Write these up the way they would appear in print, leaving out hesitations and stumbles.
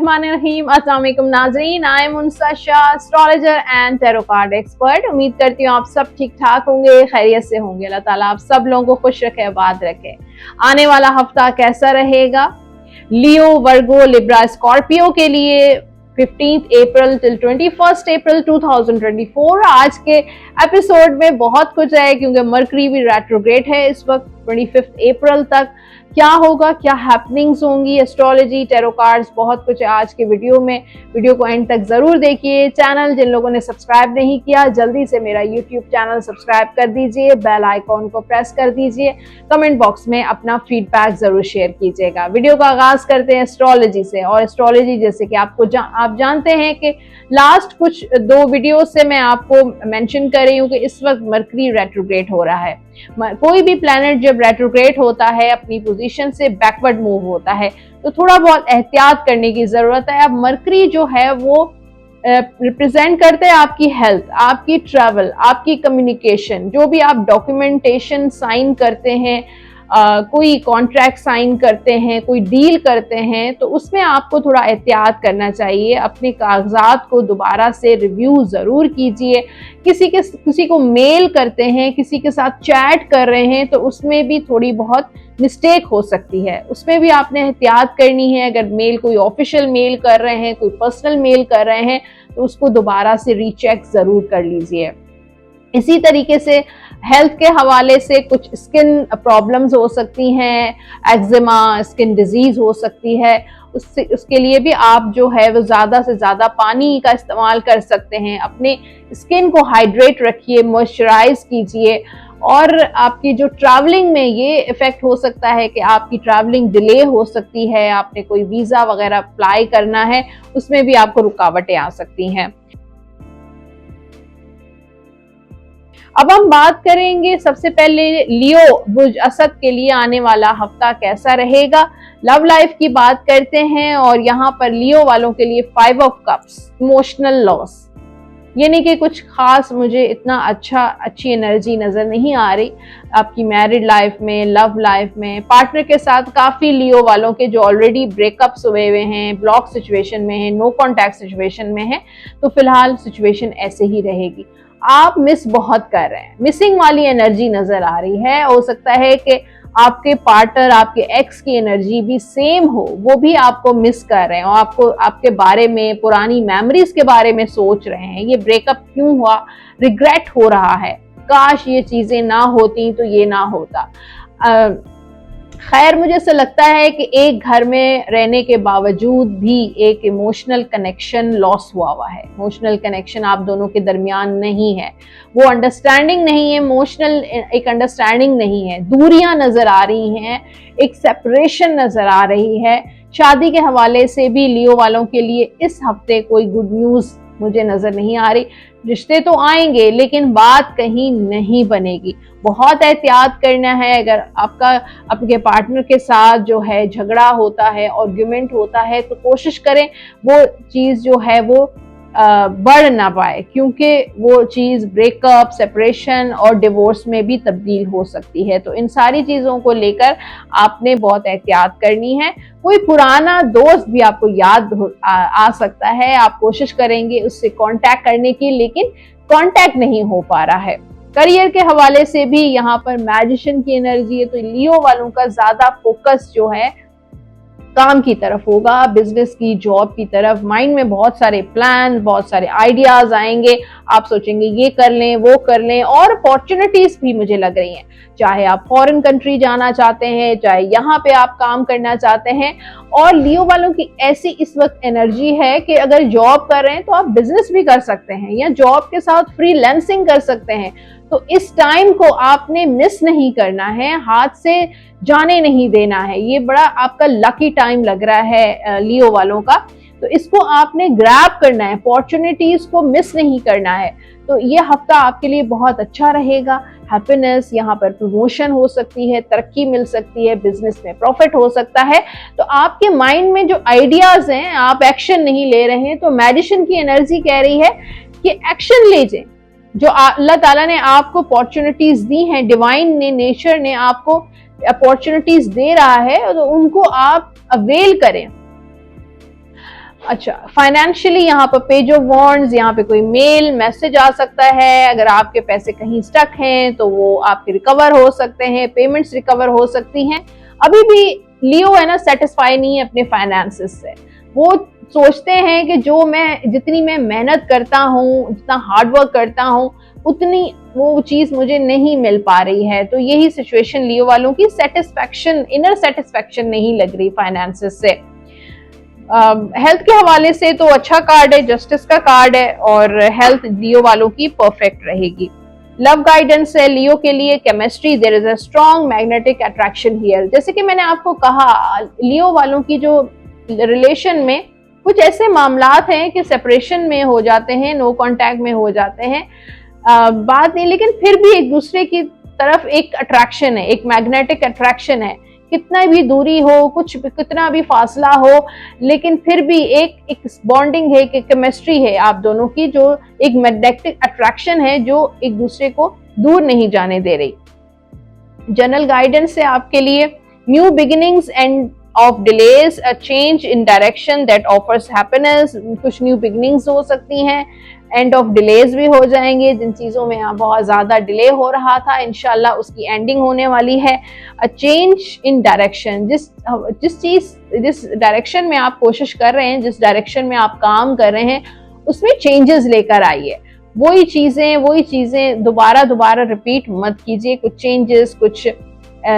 बिस्मिल्लाहिर्रहमानिर्रहीम। अस्सलाम वालेकुम नाज़रीन, I am Munsa Shah, astrologer and tarot card expert. उम्मीद करती हूँ आप सब ठीक ठाक होंगे, खैरियत से होंगे। अल्लाह ताला आप सब लोगों को खुश रखे, आबाद रखे। आने वाला हफ्ता कैसा रहेगा लियो, वर्गो, लिब्रा, स्कॉर्पियो के लिए 15 अप्रैल till 21 अप्रैल 2024। आज के एपिसोड में बहुत कुछ है क्योंकि मरकरी भी रेट्रोग्रेड है इस वक्त 25 अप्रैल तक। क्या होगा, क्या हैपनिंग्स होंगी, एस्ट्रोलॉजी, टैरो कार्ड्स, बहुत कुछ है आज के वीडियो में। वीडियो को एंड तक जरूर देखिए। चैनल जिन लोगों ने सब्सक्राइब नहीं किया, जल्दी से मेरा यूट्यूब चैनल सब्सक्राइब कर दीजिए, बेल आइकॉन को प्रेस कर दीजिए, कमेंट बॉक्स में अपना फीडबैक जरूर शेयर कीजिएगा। वीडियो का आगाज करते हैं एस्ट्रोलॉजी से। और एस्ट्रोलॉजी जैसे कि आप जानते हैं कि लास्ट कुछ 2 वीडियो से मैं आपको मेंशन कर रही हूँ कि इस वक्त मरकरी रेट्रोग्रेड हो रहा है। कोई भी प्लैनेट जब रेट्रोग्रेड होता है अपनी पोजीशन से बैकवर्ड मूव होता है तो थोड़ा बहुत एहतियात करने की जरूरत है। अब मरकरी जो है वो रिप्रेजेंट करते हैं आपकी हेल्थ, आपकी ट्रैवल, आपकी कम्युनिकेशन, जो भी आप डॉक्यूमेंटेशन साइन करते हैं, कोई कॉन्ट्रैक्ट साइन करते हैं, कोई डील करते हैं, तो उसमें आपको थोड़ा एहतियात करना चाहिए। अपने कागजात को दोबारा से रिव्यू ज़रूर कीजिए। किसी को मेल करते हैं, किसी के साथ चैट कर रहे हैं तो उसमें भी थोड़ी बहुत मिस्टेक हो सकती है, उसमें भी आपने एहतियात करनी है। अगर मेल कोई ऑफिशियल मेल कर रहे हैं, कोई पर्सनल मेल कर रहे हैं तो उसको दोबारा से रीचेक ज़रूर कर लीजिए। इसी तरीके से हेल्थ के हवाले से कुछ स्किन प्रॉब्लम्स हो सकती हैं, एक्जिमा, स्किन डिजीज हो सकती है। उसके लिए भी आप जो है वो ज़्यादा से ज़्यादा पानी का इस्तेमाल कर सकते हैं। अपने स्किन को हाइड्रेट रखिए, मॉइस्चराइज कीजिए। और आपकी जो ट्रैवलिंग में ये इफ़ेक्ट हो सकता है कि आपकी ट्रैवलिंग डिले हो सकती है। आपने कोई वीज़ा वगैरह अप्लाई करना है, उसमें भी आपको रुकावटें आ सकती हैं। अब हम बात करेंगे सबसे पहले लियो बुर्ज असद के लिए आने वाला हफ्ता कैसा रहेगा। लव लाइफ की बात करते हैं और यहाँ पर लियो वालों के लिए 5 ऑफ कप्स, इमोशनल लॉस, यानी कि कुछ खास मुझे इतना अच्छी एनर्जी नजर नहीं आ रही आपकी मैरिड लाइफ में, लव लाइफ में। पार्टनर के साथ काफी लियो वालों के जो ऑलरेडी ब्रेकअप्स हुए हुए हैं, ब्लॉक सिचुएशन में है, नो कॉन्टैक्ट सिचुएशन में है, तो फिलहाल सिचुएशन ऐसे ही रहेगी। आप मिस बहुत कर रहे हैं, मिसिंग वाली एनर्जी नजर आ रही है। हो सकता है कि आपके पार्टनर, आपके एक्स की एनर्जी भी सेम हो, वो भी आपको मिस कर रहे हैं और आपको आपके बारे में, पुरानी मेमोरीज के बारे में सोच रहे हैं। ये ब्रेकअप क्यों हुआ, रिग्रेट हो रहा है, काश ये चीजें ना होती तो ये ना होता। खैर, मुझे ऐसा लगता है कि एक घर में रहने के बावजूद भी एक इमोशनल कनेक्शन लॉस हुआ है। इमोशनल कनेक्शन आप दोनों के दरमियान नहीं है, वो अंडरस्टैंडिंग नहीं है, इमोशनल एक अंडरस्टैंडिंग नहीं है। दूरियां नजर आ रही हैं, एक सेपरेशन नजर आ रही है। शादी के हवाले से भी लियो वालों के लिए इस हफ्ते कोई गुड न्यूज मुझे नजर नहीं आ रही। रिश्ते तो आएंगे लेकिन बात कहीं नहीं बनेगी। बहुत एहतियात करना है। अगर आपके पार्टनर के साथ जो है झगड़ा होता है, आर्गुमेंट होता है, तो कोशिश करें वो चीज़ जो है वो बढ़ ना पाए, क्योंकि वो चीज़ ब्रेकअप, सेपरेशन और डिवोर्स में भी तब्दील हो सकती है। तो इन सारी चीज़ों को लेकर आपने बहुत एहतियात करनी है। कोई पुराना दोस्त भी आपको याद आ सकता है, आप कोशिश करेंगे उससे कांटेक्ट करने की, लेकिन कांटेक्ट नहीं हो पा रहा है। करियर के हवाले से भी यहाँ पर मैजिशियन की एनर्जी है, तो लियो वालों का ज़्यादा फोकस जो है काम की तरफ होगा, बिजनेस की, जॉब की तरफ। माइंड में बहुत सारे प्लान, बहुत सारे आइडियाज आएंगे। आप सोचेंगे ये कर लें, वो कर लें, और अपॉर्चुनिटीज भी मुझे लग रही हैं। चाहे आप फॉरेन कंट्री जाना चाहते हैं, चाहे यहाँ पे आप काम करना चाहते हैं। और लियो वालों की ऐसी इस वक्त एनर्जी है कि अगर जॉब कर रहे हैं तो आप बिजनेस भी कर सकते हैं या जॉब के साथ फ्रीलांसिंग कर सकते हैं। तो इस टाइम को आपने मिस नहीं करना है, हाथ से जाने नहीं देना है। ये बड़ा आपका लकी टाइम लग रहा है लियो वालों का, तो इसको आपने ग्रैब करना है, अपॉर्चुनिटीज को मिस नहीं करना है। तो ये हफ्ता आपके लिए बहुत अच्छा रहेगा। हैप्पीनेस, यहाँ पर प्रमोशन हो सकती है, तरक्की मिल सकती है, बिजनेस में प्रॉफिट हो सकता है। तो आपके माइंड में जो आइडियाज हैं, आप एक्शन नहीं ले रहे हैं, तो मैजिशियन की एनर्जी कह रही है कि एक्शन लीजिए। जो अल्लाह ताला ने आपको अपॉर्चुनिटीज दी हैं, डिवाइन ने, नेचर ने आपको अपॉर्चुनिटीज दे रहा है, तो उनको आप अवेल करें। अच्छा, फाइनेंशियली यहाँ पर पेज ऑफ वॉन्ड्स, यहाँ पे कोई मेल मैसेज आ सकता है। अगर आपके पैसे कहीं स्टक हैं तो वो आपके रिकवर हो सकते हैं, पेमेंट्स रिकवर हो सकती हैं। अभी भी लियो है ना सेटिस्फाई नहीं है अपने फाइनेंसेस से। वो सोचते हैं कि जितनी मैं मेहनत करता हूँ, जितना हार्ड वर्क करता हूँ, उतनी वो चीज मुझे नहीं मिल पा रही है। तो यही सिचुएशन लियो वालों की, सेटिस्फैक्शन, इनर सेटिस्फैक्शन नहीं लग रही फाइनेंसेस से। हेल्थ के हवाले से तो अच्छा कार्ड है, जस्टिस का कार्ड है, और हेल्थ लियो वालों की परफेक्ट रहेगी। लव गाइडेंस है लियो के लिए, chemistry, there is a strong magnetic attraction here. जैसे कि मैंने आपको कहा, लियो वालों की जो रिलेशन में कुछ ऐसे मामलात हैं कि सेपरेशन में हो जाते हैं, नो कांटेक्ट में हो जाते हैं, बात नहीं, लेकिन फिर भी एक दूसरे की तरफ एक अट्रैक्शन है, एक मैग्नेटिक अट्रैक्शन है। कितना भी दूरी हो, कितना भी फासला हो, लेकिन फिर भी एक बॉन्डिंग है, एक केमिस्ट्री है आप दोनों की, जो एक मैग्नेटिक अट्रैक्शन है जो एक दूसरे को दूर नहीं जाने दे रही। जनरल गाइडेंस है आपके लिए, new beginnings end of delays, a change in direction that offers happiness. कुछ न्यू बिगिनिंग्स हो सकती हैं, एंड ऑफ डिलेज भी हो जाएंगे। जिन चीजों में यहाँ बहुत ज्यादा डिले हो रहा था, इंशाल्लाह उसकी एंडिंग होने वाली है। अ चेंज इन डायरेक्शन, जिस डायरेक्शन में आप कोशिश कर रहे हैं, जिस डायरेक्शन में आप काम कर रहे हैं, उसमें चेंजेस लेकर आइए। वही चीजें दोबारा रिपीट मत कीजिए। कुछ चेंजेस, कुछ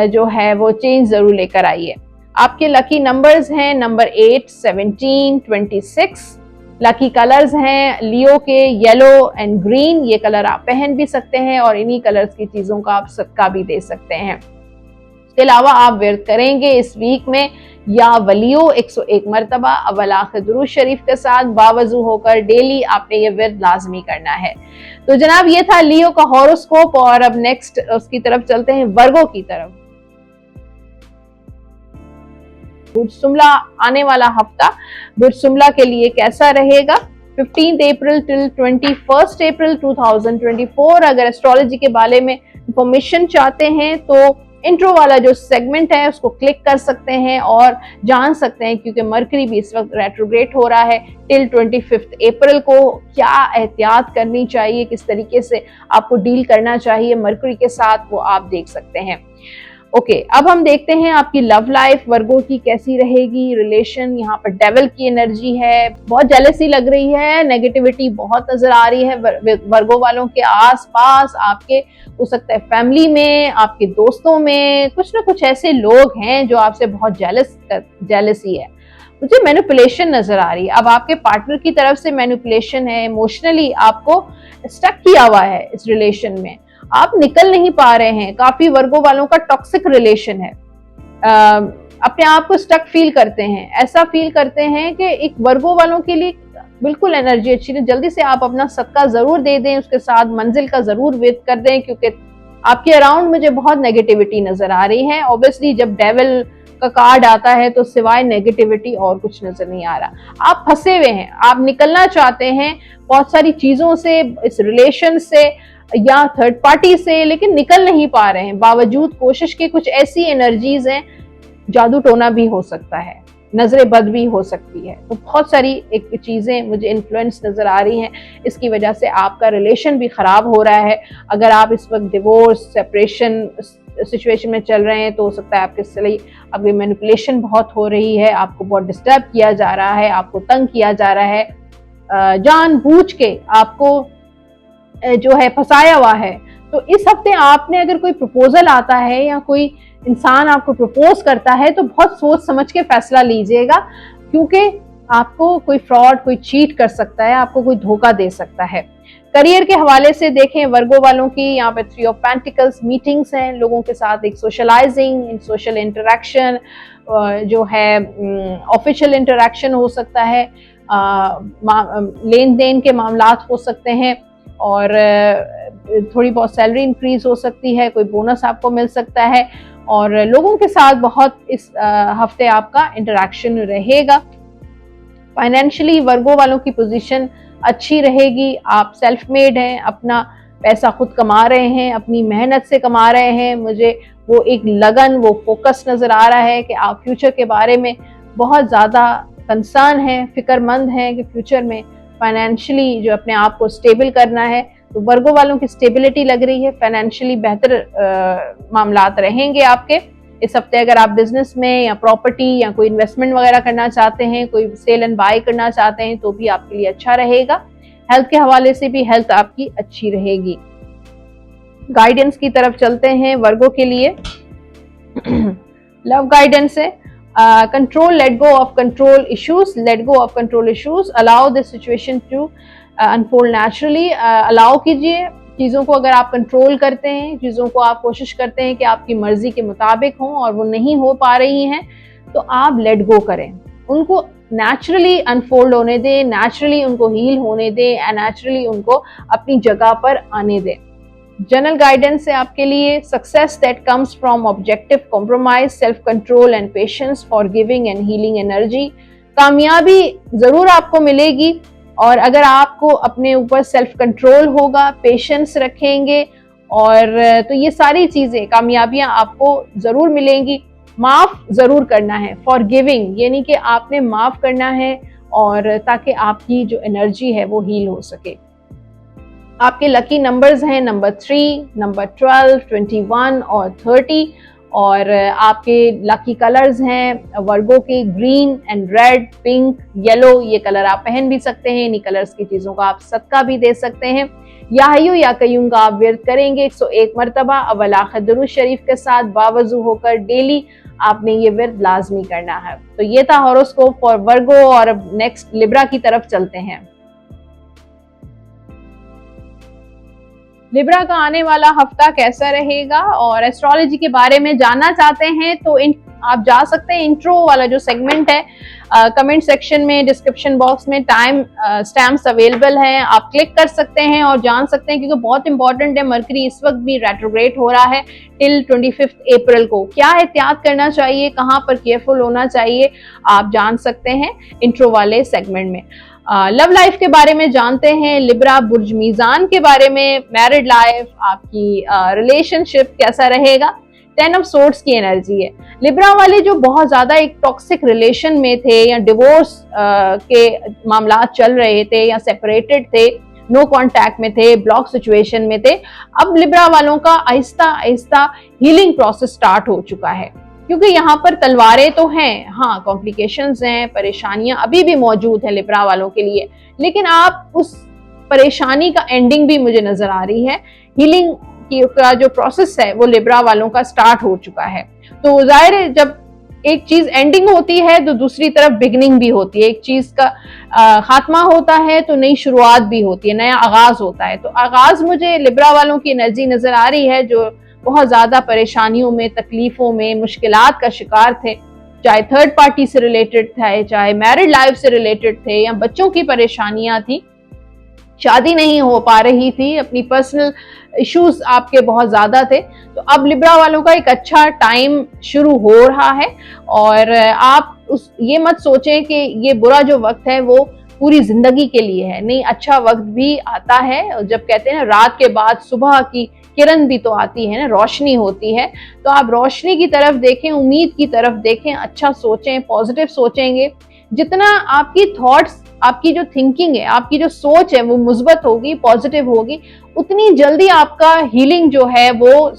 जो है वो चेंज जरूर लेकर आइए। आपके लकी नंबर्स हैं नंबर 8, 17, 26। लकी कलर्स हैं लियो के येलो एंड ग्रीन। ये कलर आप पहन भी सकते हैं और इन्हीं कलर्स की चीजों का आप सदका भी दे सकते हैं। इसके अलावा आप विर्द करेंगे इस वीक में या वलियो 101 मरतबा अव्वल आखिर दुरूद शरीफ के साथ बावजू होकर डेली आपने ये विर्द लाजमी करना है। तो जनाब ये था लियो का हॉरोस्कोप, और अब नेक्स्ट उसकी तरफ चलते हैं, वर्गो की तरफ। बुर्ज शुमला आने वाला हफ्ता बुर्ज शुमला के लिए कैसा रहेगा? 15 अप्रैल टिल 21 अप्रैल 2024। अगर एस्ट्रोलॉजी के बारे में इंफॉर्मेशन चाहते हैं तो इंट्रो वाला जो सेगमेंट है उसको क्लिक कर सकते हैं और जान सकते हैं, क्योंकि मरकरी भी इस वक्त रेट्रोग्रेड हो रहा है। टिल 25 अप्रैल को क्या एहतियात करनी चाहिए, किस तरीके से आपको डील करना चाहिए मरकरी के साथ, वो आप देख सकते हैं। ओके, अब हम देखते हैं आपकी लव लाइफ वर्गो की कैसी रहेगी। रिलेशन, यहाँ पर डेविल की एनर्जी है, बहुत जेलसी लग रही है, नेगेटिविटी बहुत नजर आ रही है वर्गो वालों के आसपास, आपके हो सकता है फैमिली में, आपके दोस्तों में कुछ ना कुछ ऐसे लोग हैं जो आपसे बहुत जेलसी है। मुझे मैनिपुलेशन नजर आ रही है। अब आपके पार्टनर की तरफ से मैनिपुलेशन है, इमोशनली आपको स्टक किया हुआ है इस रिलेशन में, आप निकल नहीं पा रहे हैं। काफी वर्गो वालों का टॉक्सिक रिलेशन है, अपने आप को स्टक फील करते हैं, ऐसा फील करते हैं कि एक वर्गो वालों के लिए बिल्कुल एनर्जी अच्छी नहीं। जल्दी से आप अपना सदका जरूर दे दें, उसके साथ मंजिल का जरूर वेट कर दें, क्योंकि आपके अराउंड मुझे बहुत नेगेटिविटी नजर आ रही है। ऑब्वियसली जब डेविल का कार्ड आता है तो सिवाय नेगेटिविटी और कुछ नजर नहीं आ रहा। आप फंसे हुए हैं, आप निकलना चाहते हैं बहुत सारी चीजों से, इस रिलेशन से या थर्ड पार्टी से, लेकिन निकल नहीं पा रहे हैं। बावजूद कोशिश के कुछ ऐसी एनर्जीज हैं, जादू टोना भी हो सकता है, नजरे बद भी हो सकती है। तो बहुत सारी एक चीजें मुझे इन्फ्लुएंस नजर आ रही हैं, इसकी वजह से आपका रिलेशन भी खराब हो रहा है। अगर आप इस वक्त डिवोर्स, सेपरेशन सिचुएशन में चल रहे हैं तो हो सकता है आपके लिए अभी मैनिपुलेशन बहुत हो रही है, आपको बहुत डिस्टर्ब किया जा रहा है, आपको तंग किया जा रहा है, जानबूझ के आपको जो है फंसाया हुआ है। तो इस हफ्ते आपने अगर कोई प्रपोजल आता है या कोई इंसान आपको प्रपोज करता है तो बहुत सोच समझ के फैसला लीजिएगा, क्योंकि आपको कोई फ्रॉड, कोई चीट कर सकता है, आपको कोई धोखा दे सकता है। करियर के हवाले से देखें वर्गो वालों की, यहाँ पे 3 ऑफ पेंटिकल्स, मीटिंग्स हैं लोगों के साथ, एक सोशलाइजिंग, सोशल इंटरेक्शन जो है, ऑफिशियल इंटरेक्शन हो सकता है, लेन देन के मामलात हो सकते हैं, और थोड़ी बहुत सैलरी इंक्रीज हो सकती है, कोई बोनस आपको मिल सकता है, और लोगों के साथ बहुत इस हफ्ते आपका इंटरेक्शन रहेगा। फाइनेंशियली वर्गो वालों की पोजीशन अच्छी रहेगी। आप सेल्फ मेड हैं, अपना पैसा खुद कमा रहे हैं, अपनी मेहनत से कमा रहे हैं। मुझे वो एक लगन, वो फोकस नजर आ रहा है कि आप फ्यूचर के बारे में बहुत ज़्यादा कंसर्न है, फिक्रमंद है कि फ्यूचर में फाइनेंशियली जो अपने आप को स्टेबल करना है, तो वर्गो वालों की स्टेबिलिटी लग रही है, फाइनेंशियली बेहतर मामलात रहेंगे आपके इस हफ्ते। अगर आप बिजनेस में या प्रॉपर्टी या कोई इन्वेस्टमेंट वगैरह करना चाहते हैं, कोई सेल एंड बाय करना चाहते हैं, तो भी आपके लिए अच्छा रहेगा। हेल्थ के हवाले से भी हेल्थ आपकी अच्छी रहेगी। गाइडेंस की तरफ चलते हैं वर्गो के लिए। लव गाइडेंस है, control, let go of control issues, allow the situation to unfold naturally, allow कीजिए चीज़ों को। अगर आप कंट्रोल करते हैं चीज़ों को, आप कोशिश करते हैं कि आपकी मर्जी के मुताबिक हों और वो नहीं हो पा रही हैं, तो आप लेट गो करें, उनको नेचुरली अनफोल्ड होने दें, नेचुरली उनको हील होने दें, एंड नेचुरली उनको अपनी जगह पर आने दें। जनरल गाइडेंस है आपके लिए, success that comes from objective compromise, self control and patience, forgiving and healing energy. कामयाबी जरूर आपको मिलेगी, और अगर आपको अपने ऊपर सेल्फ कंट्रोल होगा, पेशेंस रखेंगे, और तो ये सारी चीजें, कामयाबियां आपको जरूर मिलेंगी। माफ जरूर करना है, फॉरगिविंग यानी कि आपने माफ करना है, और ताकि आपकी जो एनर्जी है वो हील हो सके। आपके लकी नंबर्स हैं नंबर 3, नंबर 12, 21 और 30, और आपके लकी कलर्स हैं वर्गो के green and red, pink, yellow. ये कलर आप पहन भी सकते हैं, इन्हीं कलर्स की चीज़ों का आप सदका भी दे सकते हैं। याहयू या कयूम का आप विर्द करेंगे 101 मरतबा अव्वल आखिर दुरूद शरीफ के साथ बावजू होकर डेली आपने ये विर्द लाजमी करना है। तो ये था हॉरोस्कोप फॉर वर्गो, और अब नेक्स्ट लिब्रा की तरफ चलते हैं। लिब्रा का आने वाला हफ्ता कैसा रहेगा, और एस्ट्रोलॉजी के बारे में जानना चाहते हैं तो आप जा सकते हैं, इंट्रो वाला जो सेगमेंट है, कमेंट सेक्शन में, डिस्क्रिप्शन बॉक्स में टाइम स्टैम्प्स अवेलेबल हैं, आप क्लिक कर सकते हैं और जान सकते हैं, क्योंकि बहुत इंपॉर्टेंट है। मरकरी इस वक्त भी रेट्रोग्रेड हो रहा है टिल 25 अप्रैल को। क्या एहतियात करना चाहिए, कहाँ पर केयरफुल होना चाहिए, आप जान सकते हैं इंट्रो वाले सेगमेंट में। लव लाइफ के बारे में जानते हैं, लिब्रा बुर्ज मीजान के बारे में, मैरिड लाइफ, आपकी रिलेशनशिप कैसा रहेगा। 10 ऑफ सोर्ड्स की एनर्जी है। लिब्रा वाले जो बहुत ज्यादा एक टॉक्सिक रिलेशन में थे, या डिवोर्स के मामला चल रहे थे, या सेपरेटेड थे, नो कांटेक्ट में थे, ब्लॉक सिचुएशन में थे, अब लिब्रा वालों का Aahista Aahista healing process start हो चुका है। क्योंकि यहाँ पर तलवारें तो हैं, हाँ कॉम्प्लिकेशंस हैं, परेशानियां अभी भी मौजूद हैं लिब्रा वालों के लिए, लेकिन आप उस परेशानी का एंडिंग भी मुझे नजर आ रही है। हीलिंग का जो प्रोसेस है वो लिब्रा वालों का स्टार्ट हो चुका है। तो जाहिर है जब एक चीज एंडिंग होती है तो दूसरी तरफ बिगनिंग भी होती है। एक चीज का खात्मा होता है तो नई शुरुआत भी होती है, नया आगाज होता है। तो आगाज मुझे लिब्रा वालों की एनर्जी नजर आ रही है, जो बहुत ज्यादा परेशानियों में, तकलीफों में, मुश्किलात का शिकार थे, चाहे थर्ड पार्टी से रिलेटेड थे, चाहे मैरिड लाइफ से रिलेटेड थे, या बच्चों की परेशानियां थी, शादी नहीं हो पा रही थी, अपनी पर्सनल इश्यूज आपके बहुत ज्यादा थे। तो अब लिब्रा वालों का एक अच्छा टाइम शुरू हो रहा है, और आप ये मत सोचें कि ये बुरा जो वक्त है वो पूरी जिंदगी के लिए है, नहीं, अच्छा वक्त भी आता है। जब कहते हैं ना रात के बाद सुबह की किरण भी तो आती है ना, रोशनी होती है। तो आप रोशनी की तरफ देखें, उम्मीद की तरफ देखें, अच्छा सोचें, पॉजिटिव सोचेंगे। जितना आपकी थॉट्स, आपकी जो थिंकिंग है, आपकी जो सोच है वो मुस्बत होगी, पॉजिटिव होगी, उतनी जल्दी आपका हीलिंग जो है वो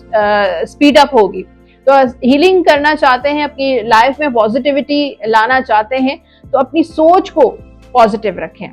स्पीड अप होगी। तो हीलिंग करना चाहते हैं, अपनी लाइफ में पॉजिटिविटी लाना चाहते हैं, तो अपनी सोच को पॉजिटिव रखें,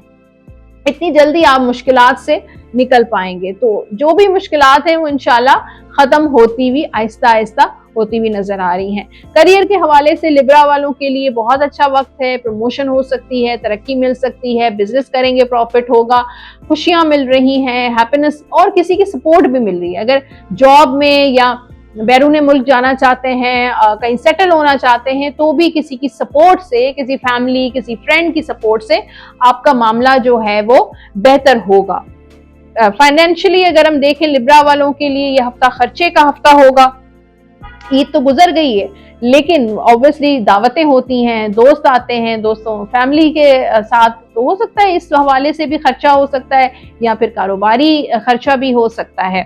इतनी जल्दी आप मुश्किलात से निकल पाएंगे। तो जो भी मुश्किलात हैं वो इंशाल्लाह खत्म होती हुई, आहिस्ता आहिस्ता होती हुई नजर आ रही हैं। करियर के हवाले से लिब्रा वालों के लिए बहुत अच्छा वक्त है, प्रमोशन हो सकती है, तरक्की मिल सकती है, बिजनेस करेंगे प्रॉफिट होगा, खुशियां मिल रही हैं, हैप्पीनेस, और किसी की सपोर्ट भी मिल रही है। अगर जॉब में या बैरून मुल्क जाना चाहते हैं, कहीं सेटल होना चाहते हैं, तो भी किसी की सपोर्ट से, किसी फैमिली, किसी फ्रेंड की सपोर्ट से आपका मामला जो है वो बेहतर होगा। फाइनेंशियली अगर हम देखें लिब्रा वालों के लिए ये हफ्ता खर्चे का हफ्ता होगा। ईद तो गुजर गई है, लेकिन ऑब्वियसली दावतें होती हैं, दोस्त आते हैं, दोस्तों फैमिली के साथ, तो हो सकता है इस हवाले से भी खर्चा हो सकता है, या फिर कारोबारी खर्चा भी हो सकता है।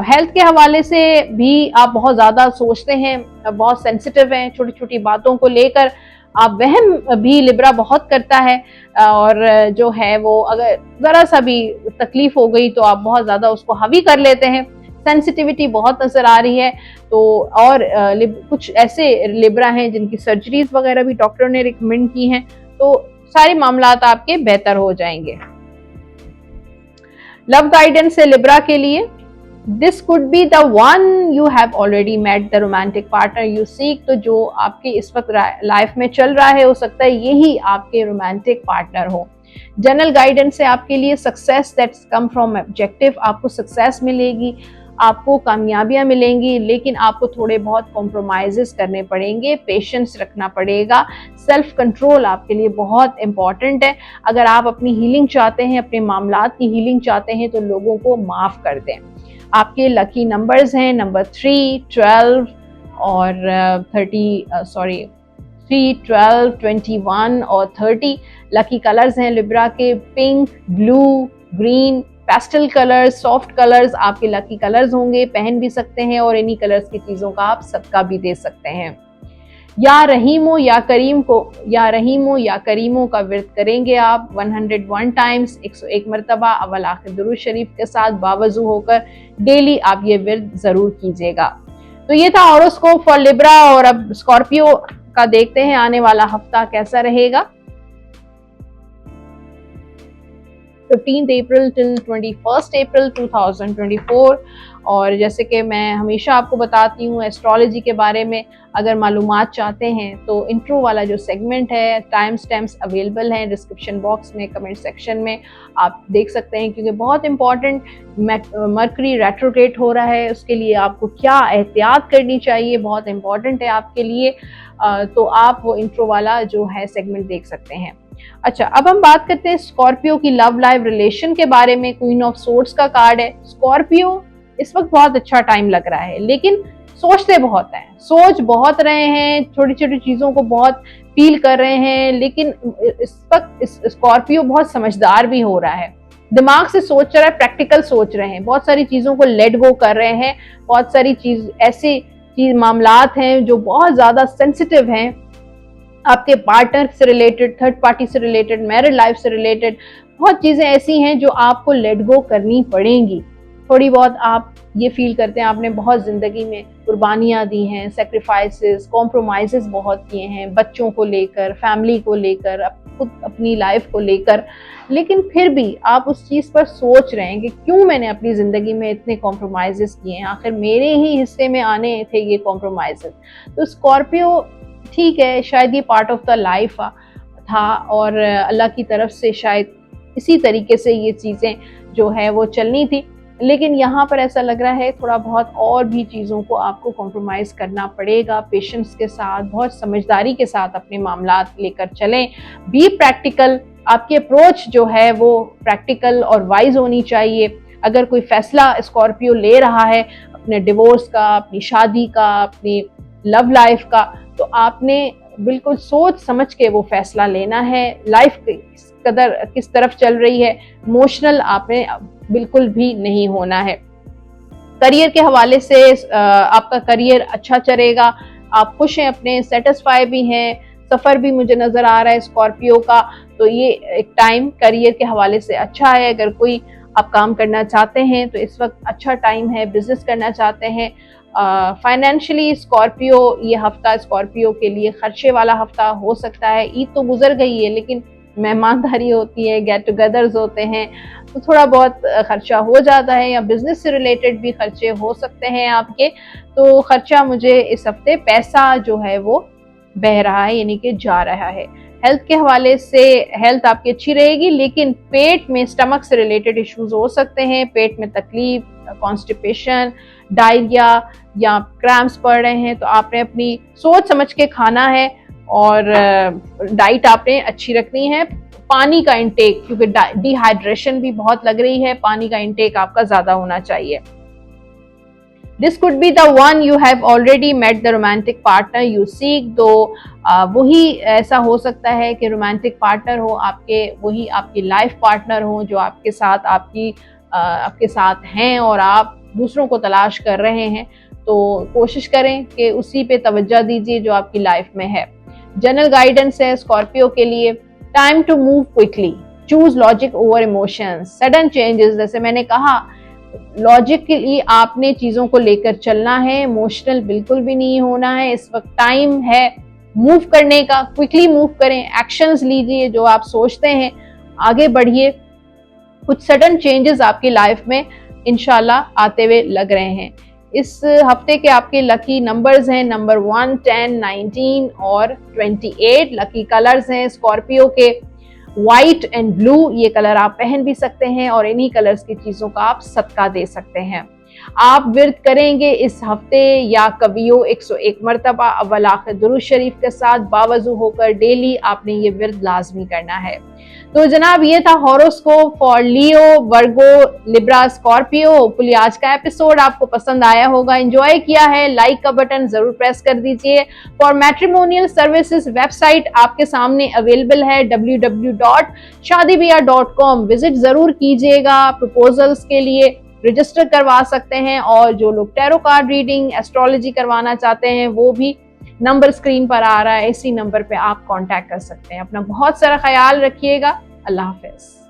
हेल्थ के हवाले से भी आप बहुत ज़्यादा सोचते हैं, बहुत सेंसिटिव हैं, छोटी छोटी बातों को लेकर आप वहम भी लिब्रा बहुत करता है, और जो है वो अगर जरा सा भी तकलीफ हो गई तो आप बहुत ज्यादा उसको हावी कर लेते हैं। सेंसिटिविटी बहुत नजर आ रही है। तो और कुछ ऐसे लिब्रा हैं जिनकी सर्जरीज वगैरह भी डॉक्टर ने रिकमेंड की हैं, तो सारे मामलात आपके बेहतर हो जाएंगे। लव गाइडेंस है लिब्रा के लिए, this could be the one you have already met the romantic partner you seek. तो जो आपके इस वक्त लाइफ में चल रहा है, हो सकता है यही आपके रोमांटिक पार्टनर हो। जनरल गाइडेंस है आपके लिए, success that's come from objective, आपको सक्सेस मिलेगी, आपको कामयाबियां मिलेंगी, लेकिन आपको थोड़े बहुत कॉम्प्रोमाइजेस करने पड़ेंगे, पेशेंस रखना पड़ेगा, सेल्फ कंट्रोल आपके लिए बहुत इंपॉर्टेंट है। अगर आप अपनी हीलिंग चाहते हैं, अपने मामलात की हीलिंग चाहते हैं, तो लोगों को माफ कर दें। आपके लकी नंबर्स हैं नंबर 3, 12 और 3, 12, 21 और 30। लकी कलर्स हैं लिब्रा के pink, blue, green, pastel colours, soft colours आपके लकी कलर्स होंगे, पहन भी सकते हैं और इन्हीं कलर्स की चीजों का आप सदका भी दे सकते हैं। या रहीमो या करीमो का व्रत करेंगे आप 101 टाइम्स, 101 मरतबा अव्वल आखिर दुरूद शरीफ के साथ बावजू होकर डेली आप ये व्रत जरूर कीजिएगा। तो ये था हॉरोस्कोप फॉर लिब्रा। और अब स्कॉर्पियो का देखते हैं आने वाला हफ्ता कैसा रहेगा। 15 अप्रैल टिल 21 अप्रैल 2024। और जैसे कि मैं हमेशा आपको बताती हूँ एस्ट्रोलॉजी के बारे में, अगर मालूमात चाहते हैं तो इंट्रो वाला जो सेगमेंट है, टाइम स्टैम्प्स अवेलेबल हैं डिस्क्रिप्शन बॉक्स में, कमेंट सेक्शन में आप देख सकते हैं, क्योंकि बहुत इंपॉर्टेंट मरकरी रेट्रोग्रेड हो रहा है, उसके लिए आपको क्या एहतियात करनी चाहिए बहुत इंपॉर्टेंट है आपके लिए। तो आप वो इंट्रो वाला जो है सेगमेंट देख सकते हैं। अच्छा, अब हम बात करते हैं स्कॉर्पियो की लव लाइफ रिलेशन के बारे में। क्वीन ऑफ सोर्ड्स का कार्ड है। स्कॉर्पियो इस वक्त बहुत अच्छा टाइम लग रहा है, लेकिन सोचते बहुत हैं, सोच बहुत रहे हैं, छोटी छोटी चीजों को बहुत फील कर रहे हैं, लेकिन इस वक्त स्कॉर्पियो बहुत समझदार भी हो रहा है, दिमाग से सोच रहा है, प्रैक्टिकल सोच रहे हैं, बहुत सारी चीजों को लेट गो कर रहे हैं। बहुत सारी ऐसी मामलात हैं जो बहुत ज्यादा सेंसिटिव हैं, आपके पार्टनर से रिलेटेड, थर्ड पार्टी से रिलेटेड, मैरिड लाइफ से रिलेटेड बहुत चीजें ऐसी हैं जो आपको लेट गो करनी पड़ेंगी। थोड़ी बहुत आप ये फील करते हैं आपने बहुत जिंदगी में कुर्बानियां दी हैं, सेक्रीफाइसेस, कॉम्प्रोमाइजेस बहुत किए हैं, बच्चों को लेकर, फैमिली को लेकर, खुद अपनी लाइफ को लेकर, लेकिन फिर भी आप उस चीज पर सोच रहे हैं कि क्यों मैंने अपनी जिंदगी में इतने कॉम्प्रोमाइजेस किए हैं, आखिर मेरे ही हिस्से में आने थे ये कॉम्प्रोमाइजेस। तो स्कॉर्पियो ठीक है, शायद ये पार्ट ऑफ द लाइफ था और अल्लाह की तरफ से शायद इसी तरीके से ये चीज़ें जो है वो चलनी थी, लेकिन यहाँ पर ऐसा लग रहा है थोड़ा बहुत और भी चीज़ों को आपको कॉम्प्रोमाइज़ करना पड़ेगा। पेशेंस के साथ, बहुत समझदारी के साथ अपने मामलात लेकर चलें, बी प्रैक्टिकल, आपकी अप्रोच जो है वो प्रैक्टिकल और वाइज होनी चाहिए। अगर कोई फैसला स्कॉर्पियो ले रहा है अपने डिवोर्स का, अपनी शादी का, अपनी लव लाइफ का, तो आपने बिल्कुल सोच समझ के वो फैसला लेना है। लाइफ किस तरफ चल रही है, इमोशनल आपने बिल्कुल भी नहीं होना है। करियर के हवाले से आपका करियर अच्छा चलेगा, आप खुश हैं, अपने सेटिस्फाई भी हैं, सफर भी मुझे नजर आ रहा है स्कॉर्पियो का। तो ये एक टाइम करियर के हवाले से अच्छा है। अगर कोई आप काम करना चाहते हैं तो इस वक्त अच्छा टाइम है, बिजनेस करना चाहते हैं। फाइनेंशियली स्कॉर्पियो, ये हफ्ता स्कॉर्पियो के लिए खर्चे वाला हफ्ता हो सकता है। ईद तो गुजर गई है, लेकिन मेहमानदारी होती है, गेट टुगेदर्स होते हैं, तो थोड़ा बहुत खर्चा हो जाता है, या बिजनेस से रिलेटेड भी खर्चे हो सकते हैं आपके। तो खर्चा मुझे इस हफ्ते पैसा जो है वो बह रहा है, यानी कि जा रहा है। हेल्थ के हवाले से हेल्थ आपकी अच्छी रहेगी, लेकिन पेट में, स्टमक से रिलेटेड इश्यूज हो सकते हैं, पेट में तकलीफ, कॉन्स्टिपेशन, डायरिया या क्रैम्प्स पड़ रहे हैं, तो आपने अपनी सोच समझ के खाना है और डाइट आपने अच्छी रखनी है। पानी का इंटेक, क्योंकि डिहाइड्रेशन भी बहुत लग रही है, पानी का इंटेक आपका ज्यादा होना चाहिए। This could be the one you have already met the romantic partner you seek। तो वही ऐसा हो सकता है कि रोमांटिक पार्टनर हो आपके, वही आपकी लाइफ पार्टनर हो जो आपके साथ हैं और आप दूसरों को तलाश कर रहे हैं। तो कोशिश करें कि उसी पे तवज्जो दीजिए जो आपकी लाइफ में है। जनरल गाइडेंस है स्कॉर्पियो के लिए। Time to move quickly, choose logic over emotions, sudden changes, जैसे मैंने कहा लॉजिकली आपने चीजों को लेकर चलना है, इमोशनल बिल्कुल भी नहीं होना है। इस वक्त टाइम है मूव करने का, क्विकली मूव करें, एक्शंस लीजिए, जो आप सोचते हैं आगे बढ़िए। कुछ सडन चेंजेस आपकी लाइफ में इंशाल्लाह आते हुए लग रहे हैं। इस हफ्ते के आपके लकी नंबर्स हैं नंबर 1, 10, 19 और 28। लकी कलर्स हैं स्कॉर्पियो के व्हाइट एंड ब्लू, ये कलर आप पहन भी सकते हैं और इन्हीं कलर्स की चीजों का आप सदका दे सकते हैं। आप विर्द करेंगे इस हफ्ते या कभियो 101 मरतबा अव्वल आखिर दुरूद शरीफ के साथ बावजू होकर डेली आपने ये विर्द लाजमी करना है। तो जनाब ये था horoscope for Leo, Virgo, Libra, Scorpio. Hopefully आज का एपिसोड आपको पसंद आया होगा, एंजॉय किया है, लाइक का बटन जरूर प्रेस कर दीजिए। फॉर मैट्रिमोनियल सर्विसेज वेबसाइट आपके सामने अवेलेबल है www.shaadibiya.com, विजिट जरूर कीजिएगा। प्रपोजल्स के लिए रजिस्टर करवा सकते हैं और जो लोग टैरो कार्ड रीडिंग, एस्ट्रोलॉजी करवाना चाहते हैं वो भी नंबर स्क्रीन पर आ रहा है, इसी नंबर पे आप कांटेक्ट कर सकते हैं। अपना बहुत सारा ख्याल रखिएगा। अल्लाह हाफिज।